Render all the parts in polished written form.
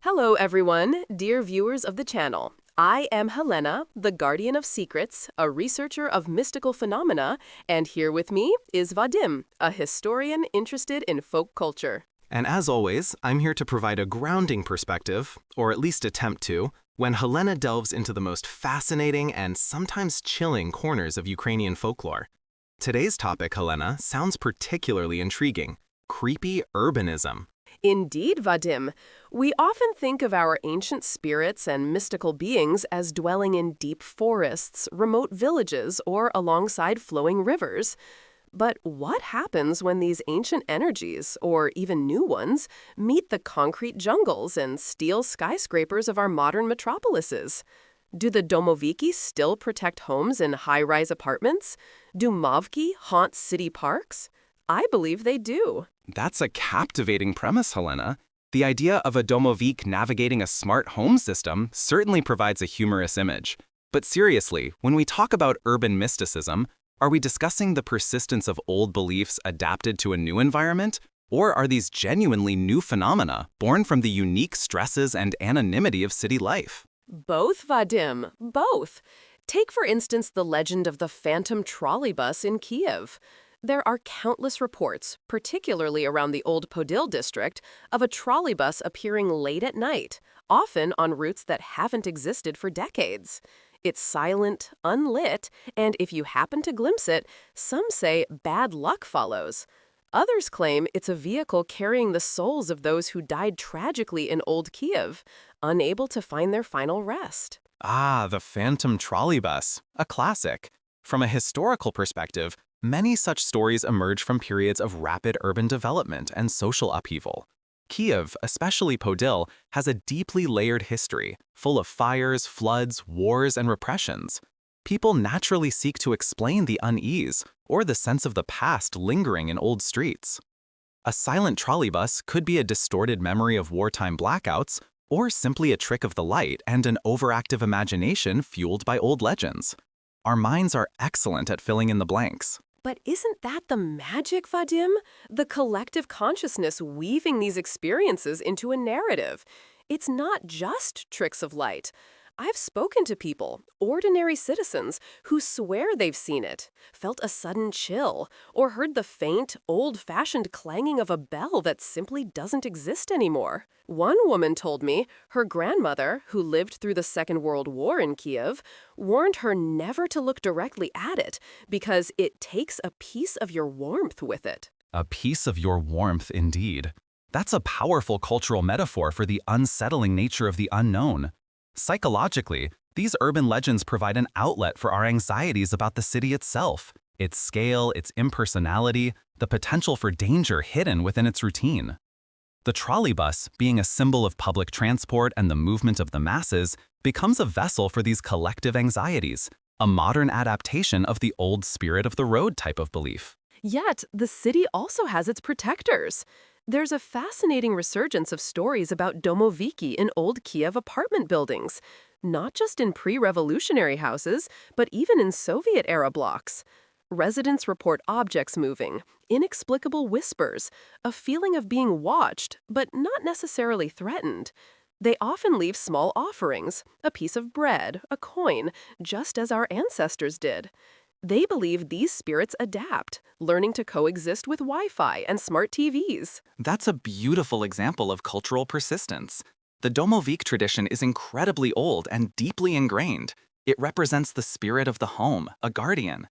Hello, everyone, dear viewers of the channel. I am Halyna, the guardian of secrets, a researcher of mystical phenomena, and here with me is Vadym, a historian interested in folk culture. And as always, I'm here to provide a grounding perspective, or at least attempt to, when Halyna delves into the most fascinating and sometimes chilling corners of Ukrainian folklore. Today's topic, Halyna, sounds particularly intriguing: creepy urbanism. Indeed, Vadym. We often think of our ancient spirits and mystical beings as dwelling in deep forests, remote villages, or alongside flowing rivers. But what happens when these ancient energies, or even new ones, meet the concrete jungles and steel skyscrapers of our modern metropolises? Do the domoviki still protect homes in high-rise apartments? Do mavki haunt city parks? I believe they do. That's a captivating premise, Halyna. The idea of a domovik navigating a smart home system certainly provides a humorous image. But seriously, when we talk about urban mysticism, are we discussing the persistence of old beliefs adapted to a new environment? Or are these genuinely new phenomena born from the unique stresses and anonymity of city life? Both, Vadym, both. Take, for instance, the legend of the Phantom Trolleybus in Kyiv. There are countless reports, particularly around the old Podil district, of a trolleybus appearing late at night, often on routes that haven't existed for decades. It's silent, unlit, and if you happen to glimpse it, some say bad luck follows. Others claim it's a vehicle carrying the souls of those who died tragically in Old Kyiv, unable to find their final rest. Ah, the Phantom Trolleybus, a classic. From a historical perspective, many such stories emerge from periods of rapid urban development and social upheaval. Kyiv, especially Podil, has a deeply layered history, full of fires, floods, wars, and repressions. People naturally seek to explain the unease or the sense of the past lingering in old streets. A silent trolleybus could be a distorted memory of wartime blackouts, or simply a trick of the light and an overactive imagination fueled by old legends. Our minds are excellent at filling in the blanks. But isn't that the magic, Vadym? The collective consciousness weaving these experiences into a narrative. It's not just tricks of light. I've spoken to people, ordinary citizens, who swear they've seen it, felt a sudden chill, or heard the faint, old-fashioned clanging of a bell that simply doesn't exist anymore. One woman told me her grandmother, who lived through the Second World War in Kyiv, warned her never to look directly at it because it takes a piece of your warmth with it. A piece of your warmth, indeed. That's a powerful cultural metaphor for the unsettling nature of the unknown. Psychologically, these urban legends provide an outlet for our anxieties about the city itself, its scale, its impersonality, the potential for danger hidden within its routine. The trolleybus, being a symbol of public transport and the movement of the masses, becomes a vessel for these collective anxieties, a modern adaptation of the old spirit of the road type of belief. Yet, the city also has its protectors. There's a fascinating resurgence of stories about domoviki in old Kyiv apartment buildings, not just in pre-revolutionary houses, but even in Soviet-era blocks. Residents report objects moving, inexplicable whispers, a feeling of being watched, but not necessarily threatened. They often leave small offerings, a piece of bread, a coin, just as our ancestors did. They believe these spirits adapt, learning to coexist with Wi-Fi and smart TVs. That's a beautiful example of cultural persistence. The domovik tradition is incredibly old and deeply ingrained. It represents the spirit of the home, a guardian.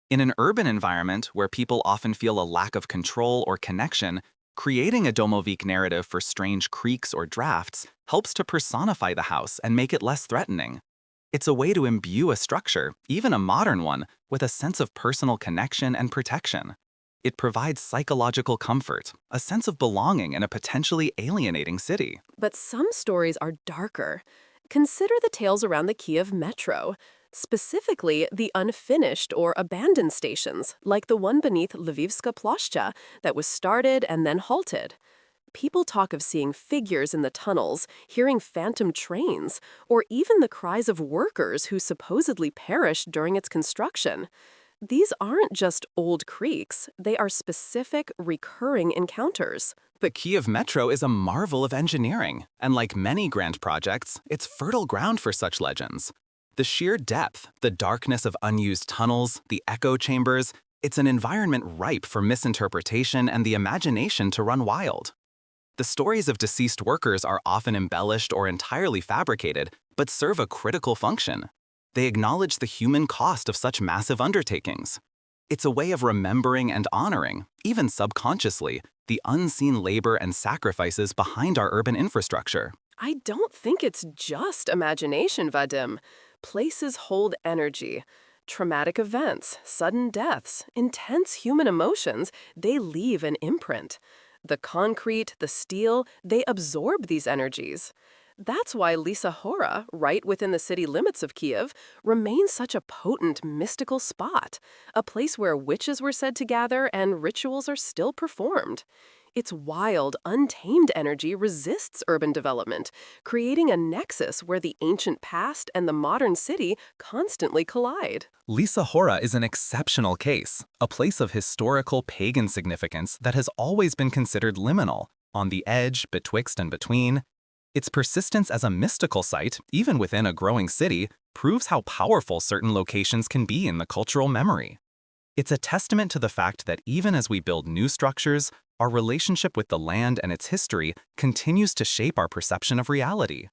In an urban environment where people often feel a lack of control or connection, creating a domovik narrative for strange creaks or drafts helps to personify the house and make it less threatening. It's a way to imbue a structure, even a modern one, with a sense of personal connection and protection. It provides psychological comfort, a sense of belonging in a potentially alienating city. But some stories are darker. Consider the tales around the Kyiv metro, specifically the unfinished or abandoned stations, like the one beneath Lvivska Ploshcha that was started and then halted. People talk of seeing figures in the tunnels, hearing phantom trains, or even the cries of workers who supposedly perished during its construction. These aren't just old creaks, they are specific, recurring encounters. The Kyiv metro is a marvel of engineering, and like many grand projects, it's fertile ground for such legends. The sheer depth, the darkness of unused tunnels, the echo chambers, it's an environment ripe for misinterpretation and the imagination to run wild. The stories of deceased workers are often embellished or entirely fabricated, but serve a critical function. They acknowledge the human cost of such massive undertakings. It's a way of remembering and honoring, even subconsciously, the unseen labor and sacrifices behind our urban infrastructure. I don't think it's just imagination, Vadym. Places hold energy. Traumatic events, sudden deaths, intense human emotions, they leave an imprint. The concrete, the steel, they absorb these energies. That's why Lysa Hora, right within the city limits of Kyiv, remains such a potent, mystical spot, a place where witches were said to gather and rituals are still performed. Its wild, untamed energy resists urban development, creating a nexus where the ancient past and the modern city constantly collide. Lysa Hora is an exceptional case, a place of historical pagan significance that has always been considered liminal, on the edge, betwixt and between. Its persistence as a mystical site, even within a growing city, proves how powerful certain locations can be in the cultural memory. It's a testament to the fact that even as we build new structures, our relationship with the land and its history continues to shape our perception of reality.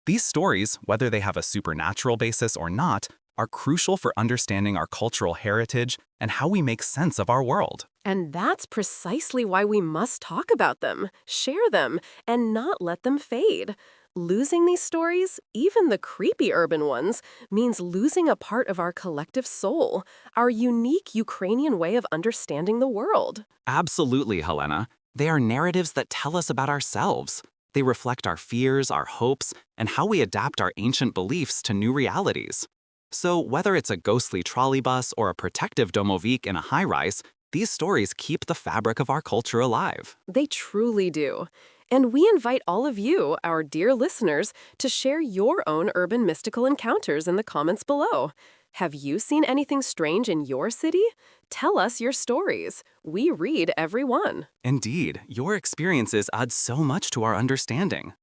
These stories, whether they have a supernatural basis or not, are crucial for understanding our cultural heritage and how we make sense of our world. And that's precisely why we must talk about them, share them, and not let them fade. Losing these stories, even the creepy urban ones, means losing a part of our collective soul, our unique Ukrainian way of understanding the world. Absolutely, Halyna. They are narratives that tell us about ourselves. They reflect our fears, our hopes, and how we adapt our ancient beliefs to new realities. So whether it's a ghostly trolleybus or a protective domovik in a high-rise, these stories keep the fabric of our culture alive. They truly do. And we invite all of you, our dear listeners, to share your own urban mystical encounters in the comments below. Have you seen anything strange in your city? Tell us your stories. We read every one. Indeed, your experiences add so much to our understanding.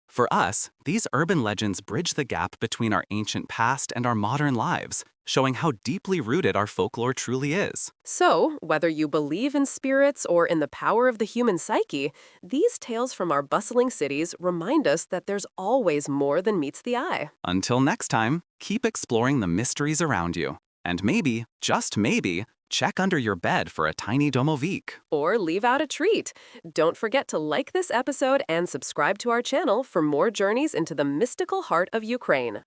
For us, these urban legends bridge the gap between our ancient past and our modern lives, showing how deeply rooted our folklore truly is. So, whether you believe in spirits or in the power of the human psyche, these tales from our bustling cities remind us that there's always more than meets the eye. Until next time, keep exploring the mysteries around you. And maybe, just maybe, check under your bed for a tiny domovik. Or leave out a treat. Don't forget to like this episode and subscribe to our channel for more journeys into the mystical heart of Ukraine.